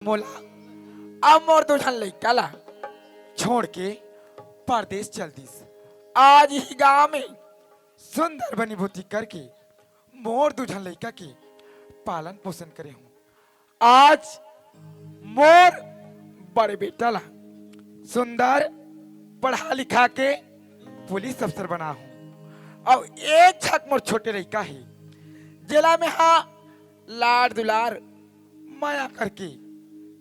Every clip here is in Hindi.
मोला अब मोर दुल्हन लइका ला छोड़ के परदेश चल दिस। आज ही गांव में सुंदर बनी भूति करके मोर दुल्हन लइका के पालन पोषण करे हूँ। आज मोर बड़े बेटा ला सुंदर पढ़ा लिखा के पुलिस अफसर बना हूँ और एक छक मोर छोटे लइका है जिला में हाँ लाड दुलार माया करके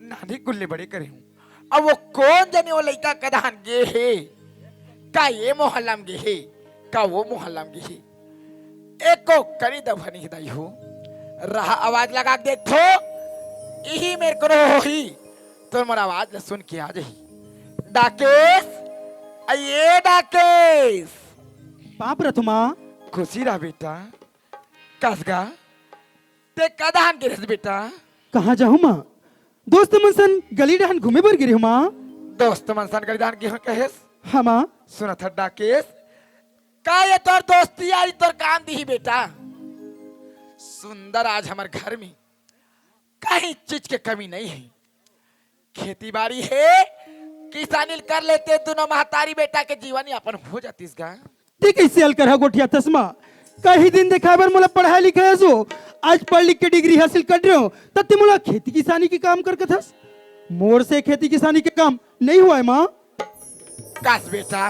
नानी गुल्ले बड़े करे हूँ। अब वो कौन जाने वो लड़का कदान गे है का ये मोहल्ला में गे है का वो मोहल्ला में गे है एक को करी दफनी हिदाई हो रहा आवाज लगा के देखो यही मेरे को ही तो मोर आवाज न सुन के आ जाही। डाकेश ये डाकेश बाप रथुमा खुशी रहा बेटा कसगा ते कदान गे रस बेटा कहाँ जाऊँ माँ दोस्त मनसन गली डहन घूमे बर गिरी हूँ माँ दोस्त मनसन गरीदान की कहेस हाँ माँ सुना था डाकेश का ये तोर दोस्ती यारी तोर काम दी ही बेटा सुंदर आज हमारे घर में कहीं चीज के कमी नहीं है। खेती बाड़ी है किसानी कर लेते दोनों महतारी बेटा के जीवन यापन हो जाती इसका ते कैसे हल कर गोठिया तस्मा कहीं दिन देखा बर मोला पढ़ाई लिखाई सो आज पढ़ लिख के डिग्री हासिल कर रहे हो तब ते मोला खेती किसानी के काम कर थस मोर से खेती किसानी के काम नहीं हुआ है माँ काश बेटा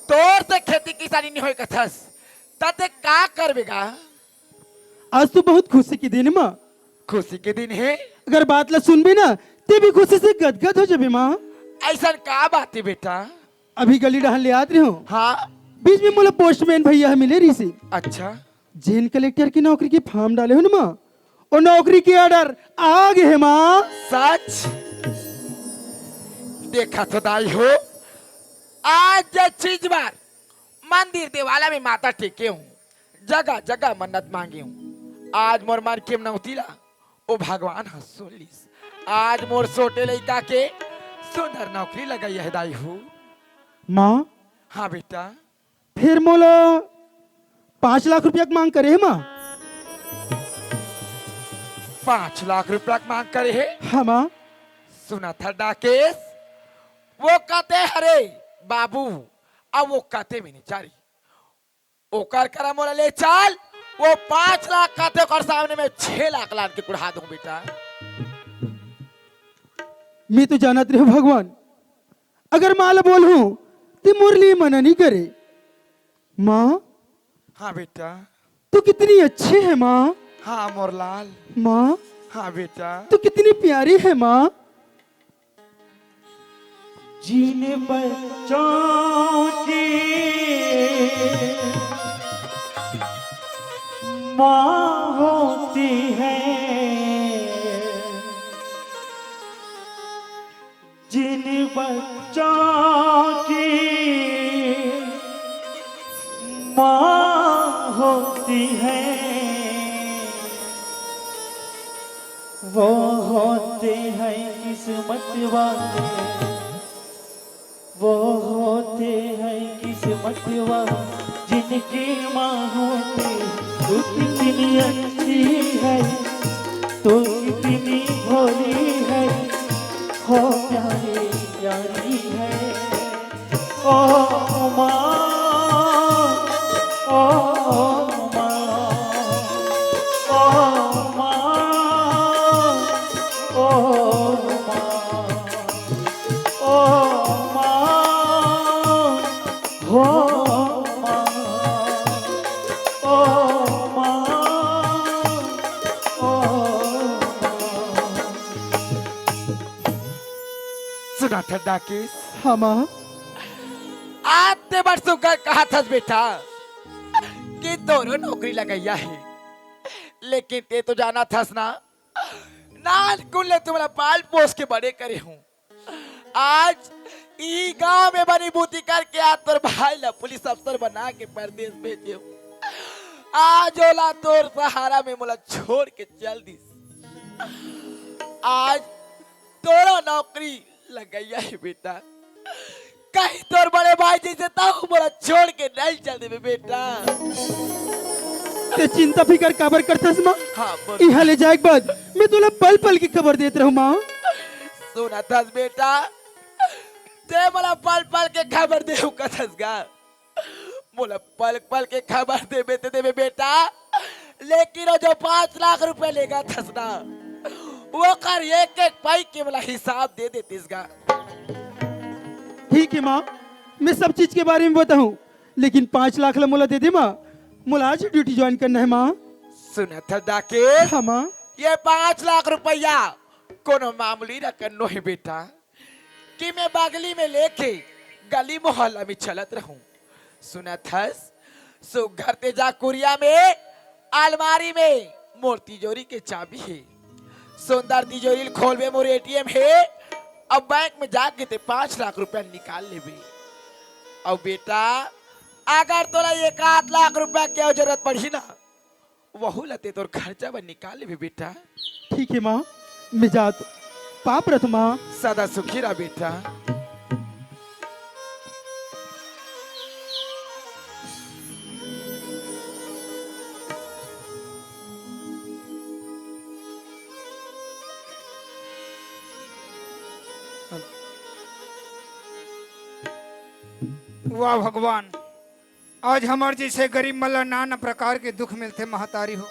तोर से खेती किसानी नहीं होए कथस तते का करबेगा। आज तो बहुत खुशी के दिन है माँ खुशी के दिन है अगर बात ला सुन भी ना ते भी खुशी से गदगद हो जाबे माँ। ऐसा का बात है बेटा अभी गली डहन ले आत रहे हो हाँ बीच में मोला पोस्टमैन भैया मिले रही से अच्छा जेन कलेक्टर की नौकरी के फॉर्म डाले हो ना माँ और नौकरी के ऑर्डर आ गए है माँ। सच देखा तो दाई हो आज जो चीज बार मंदिर देवाला में माता टेके हूँ जगह जगह मन्नत मांगे हूँ आज मोर मन के नौतीला ओ भगवान हाँ सुन लीस आज मोर सोटे लइका के सुंदर नौकरी लगाई है दाई हो। माँ हाँ बेटा फिर मोला 5 लाख रुपया की मांग करे है माँ। 5 लाख रुपया की मांग करे है। हाँ माँ सुना था डाकेश वो कहते हरे बाबू अब वो कहते में नहीं चारी ओकर करा मोला ले चाल वो 5 लाख कहते और सामने में 6 लाख लान के कुढ़ा दूं बेटा। मैं तो जानत रहे भगवान अगर माला बोलूं तो मुरली मना नहीं करे। माँ हाँ बेटा तू कितनी अच्छी है माँ। हाँ मोरलाल माँ हाँ बेटा तू कितनी प्यारी है माँ। जिन बच्चों की माँ होती है जिन बच्चों की माँ होती है वो होते हैं किस्मत वाले वो होते हैं किस्मत वाले जिनकी माँ होती तू कितनी अच्छी है तू कितनी भोली है हो प्यारी प्यारी है ओ माँ ओ माँ ओ माँ ओ माँ ओ माँ हो माँ ओ माँ ओ माँ। सुना था डाकेश हाँ माँ आते बरसों का कहा था बेटा कि दोनों नौकरी लगाया है लेकिन ते तो जाना था ना नाल कुल्ले तुम्हारा पाल पोस के बड़े करे हूँ आज ई गांव में बनी बूती करके आज तोर भाई ला पुलिस अफसर बना के परदेश भेजे हूँ आज ओला तोर सहारा में मोला छोड़ के चल दिस आज तोरा नौकरी लगाया है बेटा कहीं तोर बड़े भाई जैसे ताऊ मोला छोड़ के नहीं चल दे बेटा। ते चिंता फिकर काबर करथस माँ? हाँ बोल। यहाँ ले जाए के बाद मैं तुला पल पल की खबर देत रहूँ माँ। सुना थस बेटा, ते मला पल पल के खबर दे कथस गा, मोला पल पल के खबर देबे बेटा, लेकिन वो जो 5 लाख रुपए लेगा थस ना, वो कर एक एक पाई के मला हिसाब दे देतीस गा। ठीक है माँ, मैं सब चीज के बारे में बताऊँ, लेकिन 5 लाख ला मोला दे दे माँ। मोला आज ड्यूटी ज्वाइन करना है माँ। सुना था डाके, हाँ माँ। ये 5 लाख रुपया कोनो मामूली रकम नो है बेटा, कि मैं बगली में लेके गली मोहल्ला में चलत रहूं। सुना थस, सो घर ते जा कुरिया में अलमारी में मोर तिजोरी के चाबी है, सुंदर तिजोरी खोलबे मोर एटीएम है, अब बैंक में जाके ते 5 लाख रुपया निकाल लेबे। और बेटा अगर तोला 1 लाख रुपया के जरूरत पड़ी ना, वहू लते तोर खर्चा बन निकाल लेबे बेटा। ठीक है माँ, मैं जात पाप रथ माँ। सदा सुखी रह बेटा। वाह भगवान, आज हमारे जैसे गरीब मल्ला नाना प्रकार के दुख मिलते महतारी हो।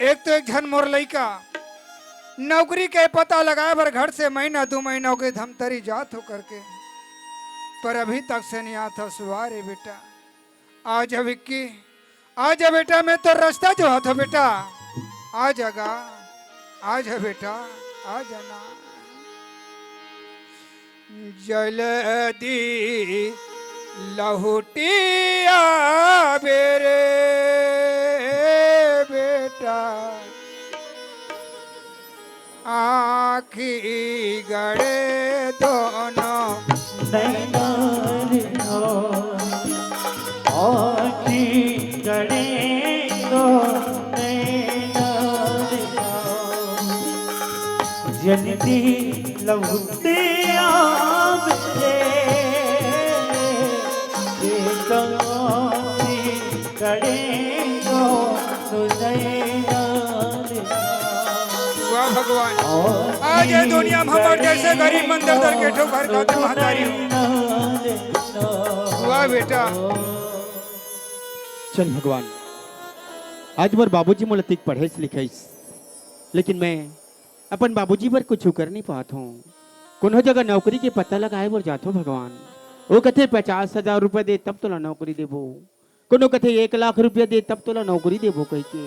एक तो एक झन मोर लइका नौकरी के पता लगाए बर घर से महीना 2 महीना के धमतरी जात हो करके, पर अभी तक से नहीं आता सुवारे बेटा। आज विक्की, आज बेटा, मैं तो रास्ता जो हाथ हो बेटा, आ जागा, आज है बेटा, आ जाना। जल्दी लहुटिया बेरे बेटा, आखी गड़े दोनों नैना रे आँखी गड़े दो नैना रे, जल्दी लौटे आवे आँखी गड़े दो नैना रे। वाह भगवान, आज ये दुनिया में हमारे जैसे गरीब मंदिर दर के ठोकर खाते महतारी हो। वाह बेटा। चल भगवान, आज मोर बाबूजी मोला तिक पढ़ाईस लिखाईस, लेकिन मैं अपन बाबूजी पर कुछ कर नहीं पात हूँ। कोनो जगह नौकरी के पता लगाए बर जात हो भगवान, वो कथे 50,000 रुपया दे तब तोला नौकरी देबो, कोनो कथे 1 लाख रुपया दे तब तोला नौकरी देबो कह के।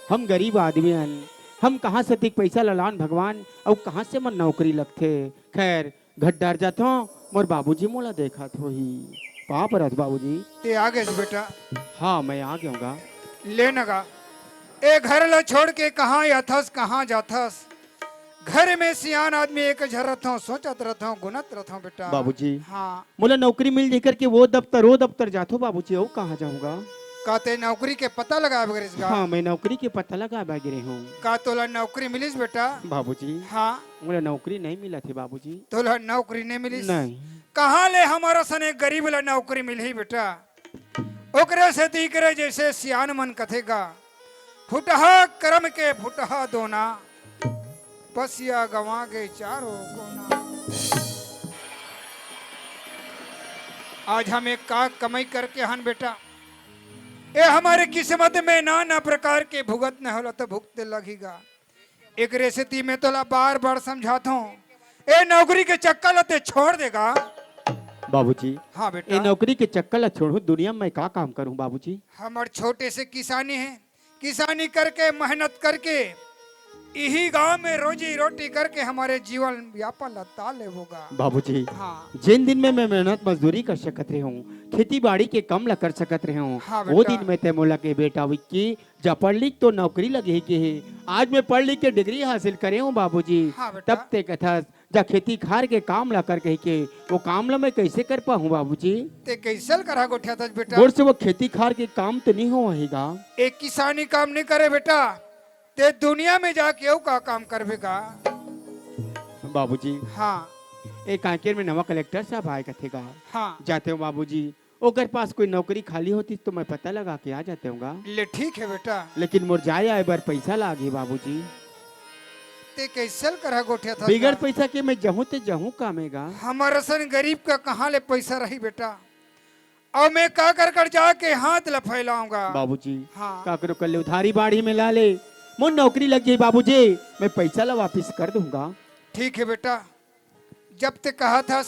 हम गरीब आदमी हन, हम कहाँ से तिक पैसा ललान भगवान, और कहाँ से मन नौकरी लगथे। खैर घर डर जात हो, मोर बाबूजी मोला देखत हो ही। पाप रथ बाबूजी। ते आ गए बेटा। हाँ मैं आ गया। ले नगा, ए घर ला छोड़ के कहाँ याथस कहाँ जाथस। घर में सियान आदमी एक झरत हूँ, सोचत रहता हूँ, गुनत रहता हूँ बेटा। बाबूजी हाँ, मोला नौकरी मिल जाकर के वो दफ्तर जातो बाबूजी, और कहाँ जाऊंगा। कहते नौकरी के पता लगा बगैर। हाँ मैं नौकरी के पता लगा गिरे हूँ। का तोला नौकरी मिलिस बेटा? बाबूजी हाँ, मोला नौकरी नहीं मिला थी बाबूजी। तोला नौकरी नहीं मिलिस? नहीं। कहाँ ले हमारा सने गरीब ला नौकरी मिली बेटा। ओकरे से ती करे जैसे सियान मन कथेगा, फुटहा कर्म के फुटहा दोना, पसिया गवा गए चारों कोना। आज हमें का कमाई करके हन बेटा, ए हमारे किस्मत में नाना प्रकार के भुगत न होला तो भुगते लगेगा। एक रेसिपी में तोला बार बार समझाता हूँ, ए नौकरी के चक्कर लते छोड़ देगा। बाबूजी हाँ बेटा, ये नौकरी के चक्कर ला छोड़ू, दुनिया में मैं का काम करूँ बाबूजी। हमारे छोटे से किसानी है, किसानी करके मेहनत करके यही गांव में रोजी रोटी करके हमारे जीवन यापन लता ले होगा बाबूजी। हाँ, जिन दिन में मैं मेहनत मजदूरी कर सकत रहे हूँ, खेती बाड़ी के कम ला कर सकत रहे हूँ, हाँ वो बेटा। दिन में ते मोला के बेटा विक्की जा पढ़ लिख तो नौकरी लगे के है। आज मैं पढ़ लिख के डिग्री हासिल करे हूँ बाबूजी। हाँ बेटा। तब ते कथा जा खेती खार के काम ला कर कह के वो काम ला मैं कैसे कर पाऊँ बाबूजी। ते कैसल करा गोठिया था बेटा। गोर से वो खेती खार के काम तो नहीं होगा। एक किसानी काम नहीं करे बेटा, ते दुनिया में जाके वो का काम करवेगा। बाबूजी हाँ एक कांकेर में नवा कलेक्टर साहब आए कथेगा, हाँ जाते हो बाबूजी ओकर पास कोई नौकरी खाली होती तो मैं पता लगा के आ जाते होगा। ले ठीक है बेटा, लेकिन मोर जाए आए बार पैसा लागी बाबूजी। ते कैसल करा गोठिया था बिगड़ पैसा के मैं जहूं ते जहूं कामेगा। हमारा सन गरीब का कहाँ ले पैसा रही बेटा, और मैं का कर जाके हाथ लफैलाऊंगा। बाबूजी हाँ। का करो कल उधारी बाड़ी में ला ले, मोर नौकरी लग जाए बाबूजी, मैं पैसा ला वापिस कर दूंगा। ठीक है बेटा, जब ते कहा था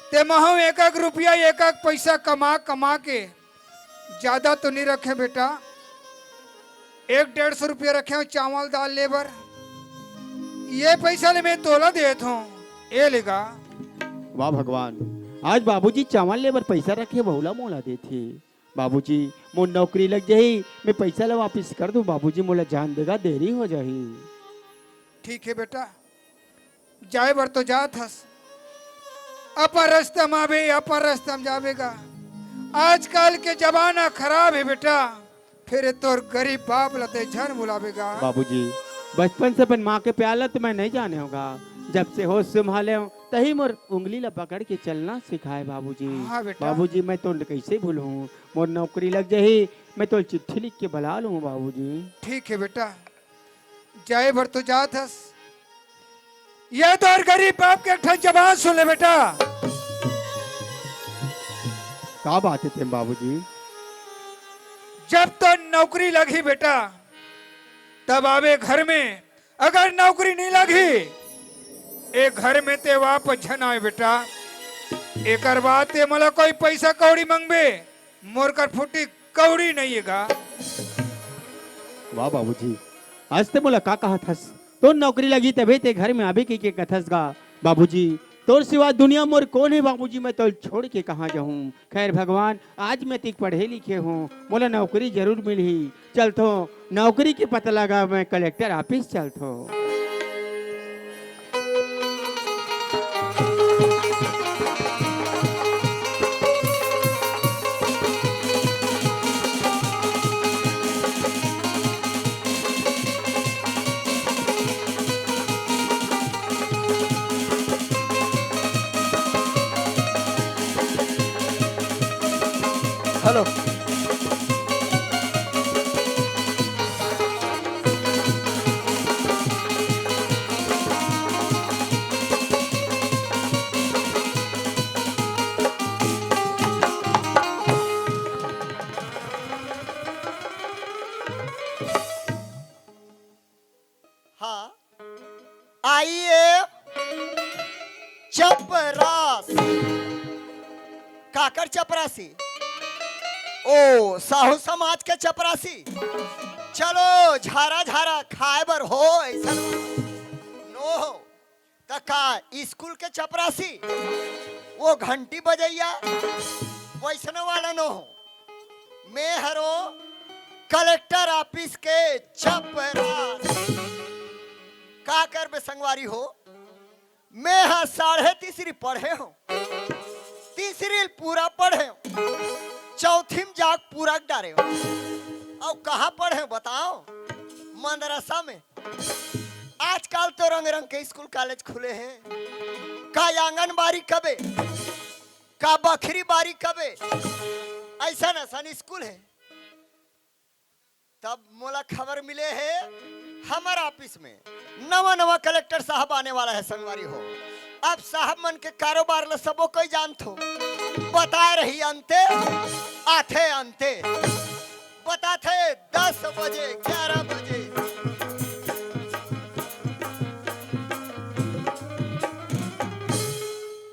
ते महू एक एक रुपया एक एक पैसा कमा कमा के ज्यादा तो नहीं रखे बेटा, 100-150 रुपया रखे हो चावल दाल लेबर, ये पैसा ले मैं तोला देता हूँ, ये लेगा। वाह भगवान, आज बाबूजी चावल लेबर पैसा रखे बहुला मोला देते। बाबूजी मोर नौकरी लग जाही, मैं पैसा ला वापिस कर दूं बाबूजी, मोला जान देगा देरी हो जाही। ठीक है बेटा, जाए बर तो जात हस, अपर रास्ता में आवे अपर रास्ता में जावेगा। आजकल के जमाना खराब है बेटा, फिर तोर गरीब बाप लते झन बुलावेगा। बाबूजी बचपन से अपन माँ के प्याला तो मैं नहीं जाने होगा, जब से होश संभाले हूँ तही मोर उंगली ला पकड़ के चलना सिखाए बाबूजी। हाँ बेटा। बाबूजी मैं तो कैसे भूलूं, मोर नौकरी लग जाही, मैं तो चिट्ठी लिख के बुला लूँ बाबूजी। ठीक है बेटा, जाए बर तो जात हस, ये तो और गरीब बाप के ठन जबान सुन ले बेटा। क्या बात है तुम बाबूजी? जब तो नौकरी लगी बेटा तब आवे घर में, अगर नौकरी नहीं लगी एक घर में ते वापस झन आए बेटा। एक बात ते मला कोई पैसा कौड़ी मंगबे, मोर कर फुटी कौड़ी नहीं हैगा। वाह बाबूजी, आज ते मोला का कहा थस, तो नौकरी लगी तभी ते घर में आवे के कथस गा। बाबूजी तोर सिवा दुनिया मोर कौन है बाबूजी, मैं तो छोड़ के कहाँ जाऊँ। खैर भगवान, आज मैं तिक पढ़े लिखे हूँ, मोला नौकरी जरूर मिली। चल तो नौकरी के पता लगा, मैं कलेक्टर ऑफिस चल तो। हेलो, हाँ, आइए चपरास। काकर चपरासी? ओ साहू समाज के चपरासी। चलो झारा झारा खाए बर हो ऐसा नो हो तो का स्कूल के चपरासी, वो घंटी बजैया वैसनो वाला नो हो। मैं हरो कलेक्टर ऑफिस के चपरास। का कर बे संगवारी हो, मैं हाँ 3.5 पढ़े हूँ, 3 पूरा पढ़े हूँ, चौथी में जाग पूरा डारे हो। और कहाँ पढ़े बताओ? मदरसा में। आजकल तो रंग रंग के स्कूल कॉलेज खुले हैं, का आंगनबाड़ी कबे, का बखरी बारी कबे, ऐसा न स्कूल है। तब मोला खबर मिले है हमारा ऑफिस में नवा नवा कलेक्टर साहब आने वाला है संगवारी हो। अब साहब मन के कारोबार ल सबो कोई जानतो, बता रही अंते आथे अंते, बताते 10 बजे 11 बजे।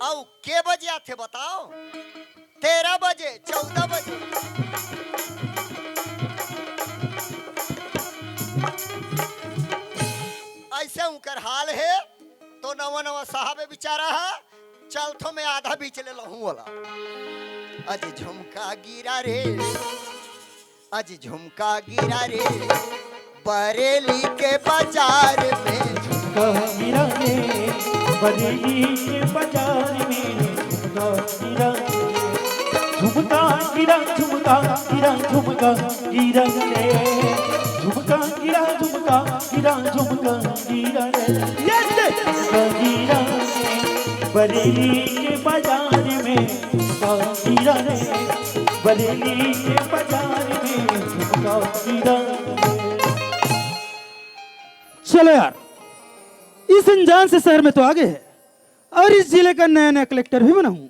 औ के बजे आथे बताओ? 13 बजे 14 बजे। ऐसे उनकर हाल है। तो नवा नवा साहब बेचारा है, चल तो मैं आधा बीच ले लहूं वाला। अज झुमका गिरा रे, अज झुमका गिरा रे, बरेली के बाजार में। झुमका गिरा रे, बरेली के बाजार में। झुमका गिरा रे, झुमका गिरा, झुमका गिरा, झुमका गिरा रे, झुमका गिरा, झुमका गिरा, झुमका गिरा रे। झुमका गिरा रे, बरेली के बाजार में। झुमका गिरा गिरा रे, बरेली के बाजार में झुमका गिरा रे। चलो यार, इस अनजान से शहर में तो आ गए हैं और इस जिले का नया नया कलेक्टर भी बना हूं,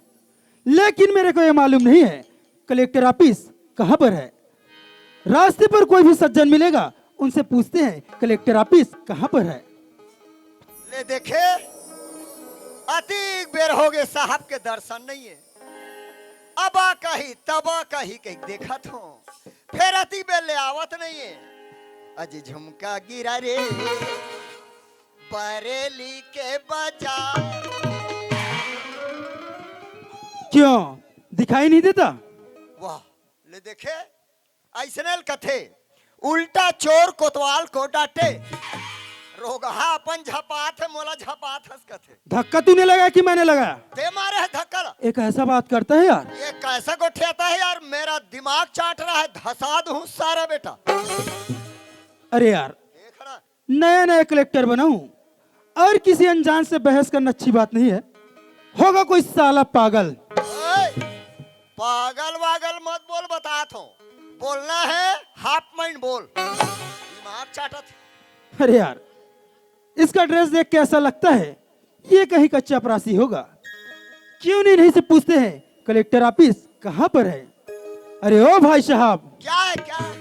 लेकिन मेरे को ये मालूम नहीं है कलेक्टर ऑफिस कहां पर है। रास्ते पर कोई भी सज्जन मिलेगा, उनसे पूछते हैं कलेक्टर ऑफिस कहां पर है। ले देखे, अतीक बेर हो गए साहब के दर्शन नहीं है। अबा कही तबा कही कही देखा तो फिर अति बेर ले आवत नहीं है। अजी झुमका गिरा रे, बरेली के बाजार। क्यों दिखाई नहीं देता? वाह, ले देखे, ऐसने कथे उल्टा चोर कोतवाल को डांटे, रोगहा अपन झपात है मोला झपात हंस कथे। धक्का तूने लगाया कि मैंने लगाया? ते मारे है धक्का। एक ऐसा बात करता है यार। ये कैसा गोठियाता है यार, मेरा दिमाग चाट रहा है, धसा दूं सारा बेटा। अरे यार, देख रहा, नया नया कलेक्टर बना हूं और किसी अनजान से बहस करना अच्छी बात नहीं है। होगा कोई साला पागल। ओए, पागल वागल मत बोल, बताता हूं। बोलना है हाफ माइंड बोल, दिमाग चाटत। अरे यार, इसका ड्रेस देख के ऐसा लगता है ये कहीं का चपरासी होगा। क्यों नहीं से पूछते हैं कलेक्टर ऑफिस कहां पर है। अरे ओ भाई साहब। क्या है क्या है?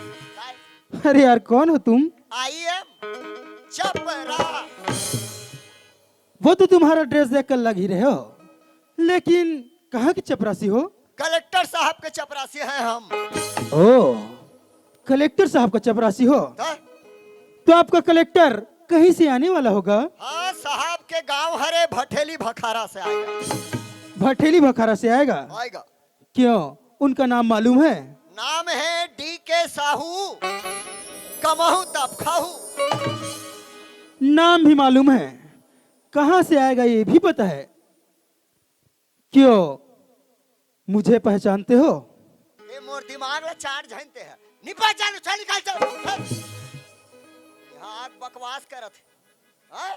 अरे यार, कौन हो तुम? आई एम चपरा। वो तो तुम्हारा ड्रेस देख कर लग ही रहे हो, लेकिन कहाँ की चपरासी हो? कलेक्टर साहब के चपरासी हैं हम। ओ, कलेक्टर साहब का चपरासी हो हाँ? तो आपका कलेक्टर कहीं से आने वाला होगा। हाँ, साहब के गांव हरे भठेली भखारा से आएगा। भठेली भखारा से आएगा? आएगा। क्यों, उनका नाम मालूम है? नाम है डी के साहू, कमहू तब खाहू। नाम भी मालूम है, कहां से आएगा ये भी पता है। क्यों, मुझे पहचानते हो? ये मोर दिमाग में चार झनते हैं। निपा चालू चल निकाल चल। यहाँ बकवास करत है। हाँ?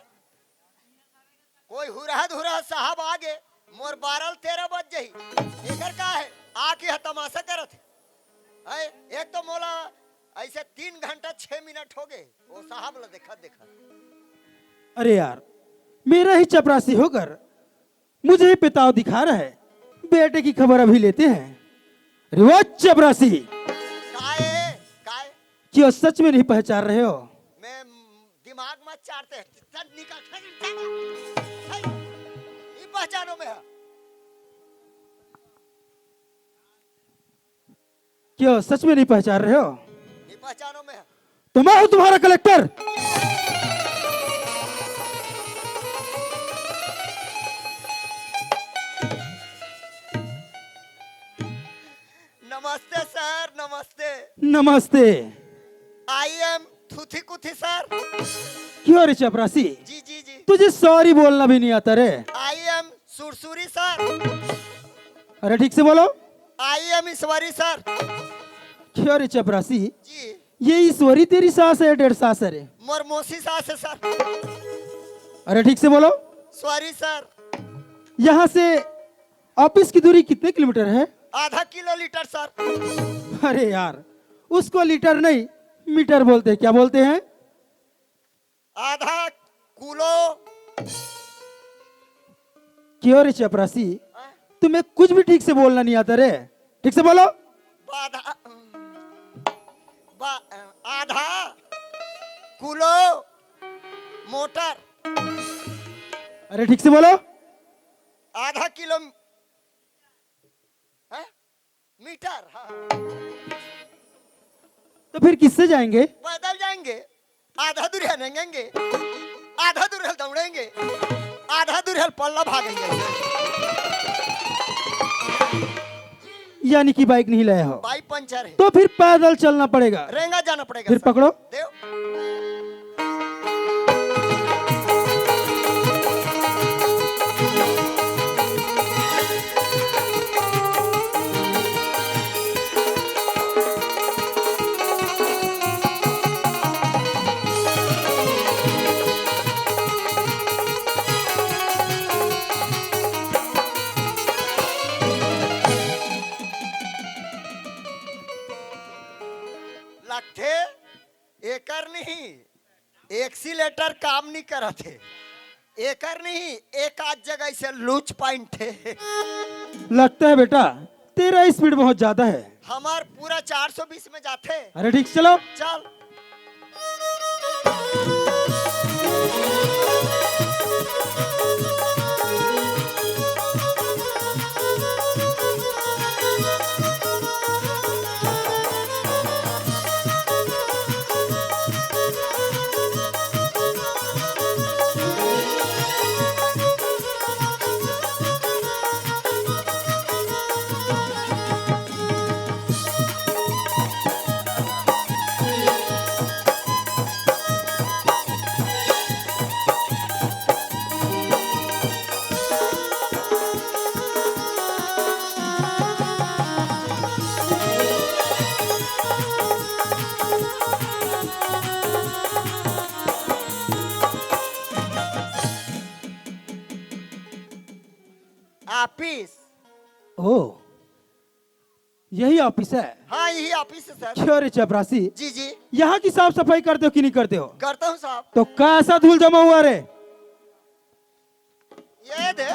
कोई हुरहद साहब आगे मोर 12-13 बज जही। एकर का है आके है तमाशा करत है। एक तो मोला ऐसे 3 घंटा 6 मिनट हो गए वो साहब ला देखा देखा। अरे यार, मेरा ही चपरासी होकर मुझे ही पिताव दिखा रहा है। बेटे की खबर अभी लेते हैं। अरे वो चपरासी, काहे क्यों सच में नहीं पहचान रहे हो? मैं दिमाग मत चाटते, चल निकल। ये पहचानो में है। क्यों सच में नहीं पहचान रहे हो? ये पहचानो में है। तो मैं हूं तुम्हारा कलेक्टर। नमस्ते सर, नमस्ते। नमस्ते। आई एम थुथी कुथी सर। क्यों रे चपरासी, जी जी जी। तुझे सॉरी बोलना भी नहीं आता रे? I am Sursuri sir. अरे ठीक से बोलो। I am Ishwari sir. क्यों रे चपरासी, जी। ये ईश्वरी तेरी सास है, 1.5 सास है रे? मोर मौसी सास है सर। अरे ठीक से बोलो। Sorry sir. यहाँ से ऑफिस की दूरी कितने किलोमीटर है? आधा किलोमीटर सर। अरे यार, उसको लीटर नहीं मीटर बोलते हैं। क्या बोलते हैं? आधा किलो। क्यों रे चपरासी, तुम्हें कुछ भी ठीक से बोलना नहीं आता रे? ठीक से बोलो। आधा किलो मोटर। अरे ठीक से बोलो। आधा किलो मीटर। हाँ। तो फिर किससे जाएंगे? पैदल जाएंगे, आधा दूर हनेंगे, आधा दूर दौड़ेंगे, आधा दूर पल्ला भागेंगे। यानी कि बाइक नहीं लाया हो? बाइक पंचर है। तो फिर पैदल चलना पड़ेगा। रेंगा जाना पड़ेगा। फिर सर। पकड़ो। देव। एक्सीलेटर काम नहीं करत है। एकर नहीं, एक आध जगह से लूच पॉइंट है। लगता है बेटा तेरा स्पीड बहुत ज्यादा है। हमार पूरा 420 में जाते। अरे ठीक चलो। चल। ऑफिस। ओ यही ऑफिस है। हाँ यही ऑफिस है सर। क्यों रे चपरासी, जी जी यहाँ की साफ सफाई करते हो कि नहीं करते हो? करता हूँ साहब। तो कैसा धूल जमा हुआ रे? ये दे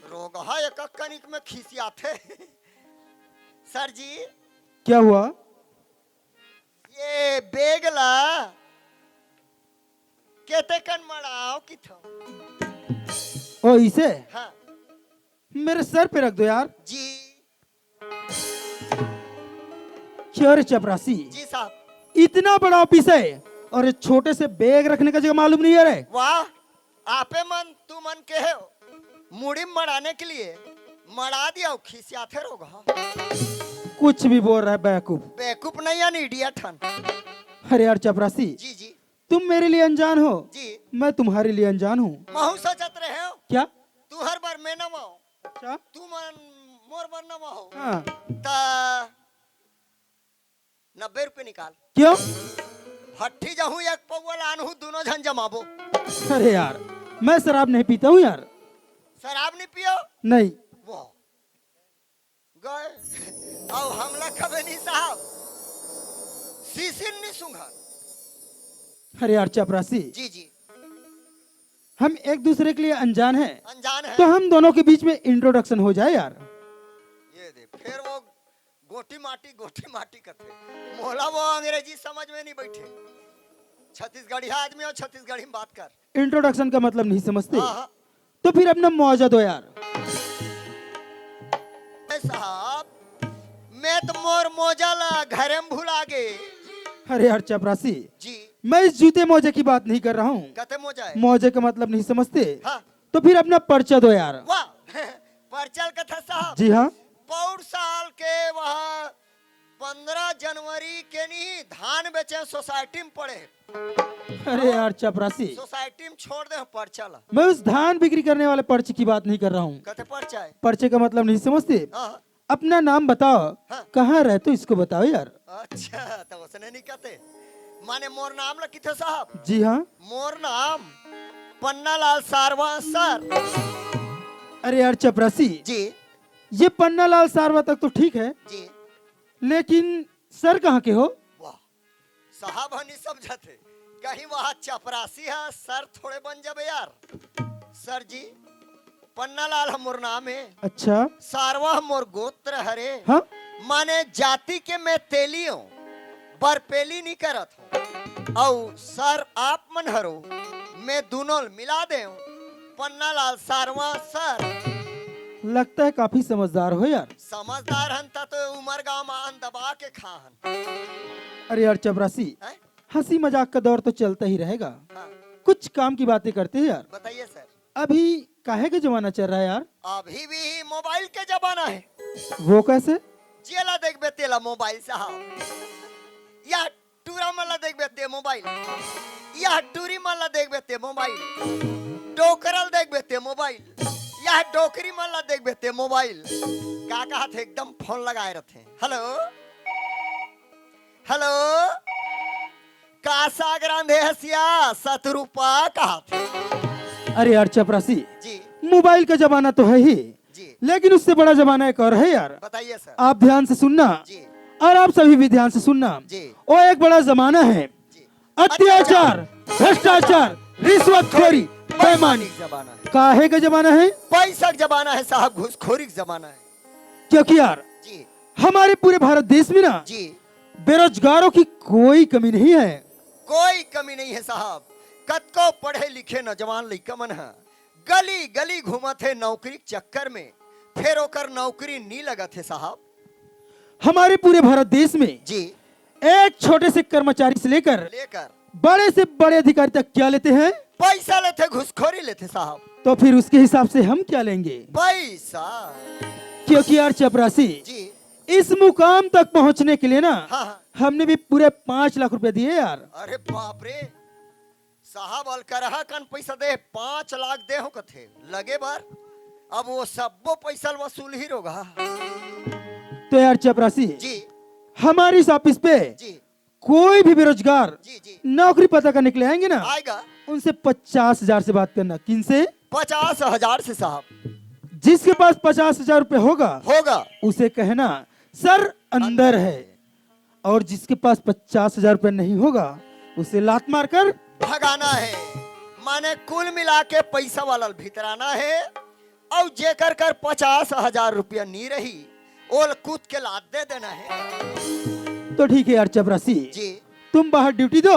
रोग है एक कनिक में खिसियाते। सर जी क्या हुआ? ये बेगला केते कन मड़ाओ कि थो। ओ इसे हाँ मेरे सर पे रख दो यार। जी क्यों रे चपरासी, जी साहब। इतना बड़ा ऑफिस है और ये छोटे से बैग रखने का जगह मालूम नहीं है रे? वाह आपे मन तू मन के हो मुड़ी मड़ाने के लिए मड़ा दिया खिसियाते रोग। कुछ भी बोल रहा है बेवकूफ। बेवकूफ नहीं यानी इडियट हन। अरे यार चपरासी, जी जी तुम मेरे लिए अनजान हो, जी मैं तुम्हारे लिए अनजान हूँ। महू सोचत रहे हो क्या? तू हर बार मैं न माओ अच्छा तू मन मोर बार न माओ हाँ। ता 90 रुपए निकाल। क्यों? हट्ठी जाहूं एक पौवा आनहूं दोनों जन जमाबो। अरे यार मैं शराब नहीं पीता हूँ यार। शराब नहीं पियो? नहीं। वाह गए अब हमला कबे नहीं साहब सीसिन नहीं सुंघा। अरे यार चपरासी, जी जी हम एक दूसरे के लिए अनजान हैं, अनजान है। तो हम दोनों के बीच में इंट्रोडक्शन हो जाए यार। ये दे फिर वो गोटी माटी कथे मोला वो अंग्रेजी समझ में नहीं बैठे। छत्तीसगढ़ी आदमी और छत्तीसगढ़ी में बात कर। इंट्रोडक्शन का मतलब नहीं समझते? हाँ हाँ तो फिर अपना मुआवजा दो यार। साहब मैं तो मोर मोजा ला घरे में भुला गे। अरे यार चपरासी, जी मैं इस जूते मोजे की बात नहीं कर रहा हूँ। कते मोजा है? मोजे का मतलब नहीं समझते? हाँ तो फिर अपना पर्चा दो यार। वाह परचल कथा साहब। जी हाँ। पौर साल के वहाँ 15 जनवरी के नहीं धान बेचे सोसाइटी में पड़े। अरे यार चपरासी, सोसाइटी में छोड़ दे पर्चा ला। मैं उस धान बिक्री करने वाले पर्चे की बात नहीं कर रहा हूँ। कते पर्चा है? पर्चे का मतलब नहीं समझते? हाँ अपना नाम बताओ। हाँ। कहाँ रहते हो इसको बताओ यार। अच्छा तो उसने नहीं कहते माने मोर नाम ला किथे साहब? जी हाँ। मोर नाम पन्नालाल सारवा सर। अरे यार चपरासी, जी ये पन्नालाल सारवा तक तो ठीक है, जी लेकिन सर कहाँ के हो? वाह साहब हम नहीं समझते कहीं वहाँ चपरासी है सर थोड़े बन जाबे यार। सर जी पन्नालाल हमोर नाम है। अच्छा सारवा हमोर गोत्र हरे। हाँ। माने जाति के मैं तेलियो बरपेली नहीं करत हूँ और सर आप मन हरो मैं दोनों मिला दे पन्नालाल सारवा सर। लगता है काफी समझदार हो यार। समझदार हन तो उमर गांव मान दबा के खाहन। अरे यार चपरासी, हैं? हंसी मजाक का दौर तो चलता ही रहेगा, हाँ, कुछ काम की बातें करते हैं यार। बताइए सर। अभी काहे का जमाना चल रहा है यार? अभी भी मोबाइल के जमाना है। वो कैसे? जेला देख बेतेला मोबाइल साहब या टूरा मला देख बेते मोबाइल या टूरी मला देख बेते मोबाइल डोकरल देख बेते मोबाइल या डोकरी मला देख बेते मोबाइल। का कहा थे एकदम फोन लगाए रहते। हेलो हेलो का सागरांधे हसिया सतरूपा कहा थे। अरे यार चपरासी, जी मोबाइल का जमाना तो है ही, जी लेकिन उससे बड़ा जमाना एक और है यार। बताइए सर। आप ध्यान से सुनना जी और आप सभी भी ध्यान से सुनना। जी वो एक बड़ा जमाना है, जी अत्याचार, भ्रष्टाचार, रिश्वतखोरी, बेईमानी का जमाना है, काहे का जमाना है? पैसा का जमाना है साहब, घूसखोरी का जमाना है। क्योंकि यार जी हमारे पूरे भारत देश में ना जी बेरोजगारों की कोई कमी नहीं है। कोई कमी नहीं है साहब। कतको पढ़े लिखे नौजवान लइका मन है गली गली घूमत है नौकरी के चक्कर में, फिर ओकर नौकरी नहीं लगत है साहब। हमारे पूरे भारत देश में जी एक छोटे से कर्मचारी से लेकर लेकर बड़े से बड़े अधिकारी तक क्या लेते हैं? पैसा लेते, घुसखोरी लेते साहब। तो फिर उसके हिसाब से हम क्या लेंगे? पैसा। क्योंकि यार चपरासी जी इस मुकाम तक पहुंचने के लिए ना हाँ हाँ। हमने भी पूरे 5 लाख रुपए दिए यार। अरे बाप रे साहब, अलकरहा कन पैसा दे 5 लाख दे हो कथे लगे बार। अब वो सबो पैसा वसूल ही रोगा। तो यार चपरासी जी हमारी इस ऑफिस पे जी कोई भी बेरोजगार जी जी नौकरी पता करने के लिए आएंगे ना, आएगा उनसे 50,000 से बात करना। किन से? 50,000 से साहब। जिसके पास 50,000 रुपए होगा होगा उसे कहना सर अंदर है, और जिसके पास 50,000 रुपए नहीं होगा उसे लात मारकर भगाना है। माने कुल मिला के पैसा वाला भीतराना है, और जेकर कर 50,000 रुपया नहीं रही ओल कूद के लात दे देना है। तो ठीक है यार चपरासी, जी तुम बाहर ड्यूटी दो,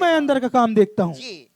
मैं अंदर का काम देखता हूँ। जी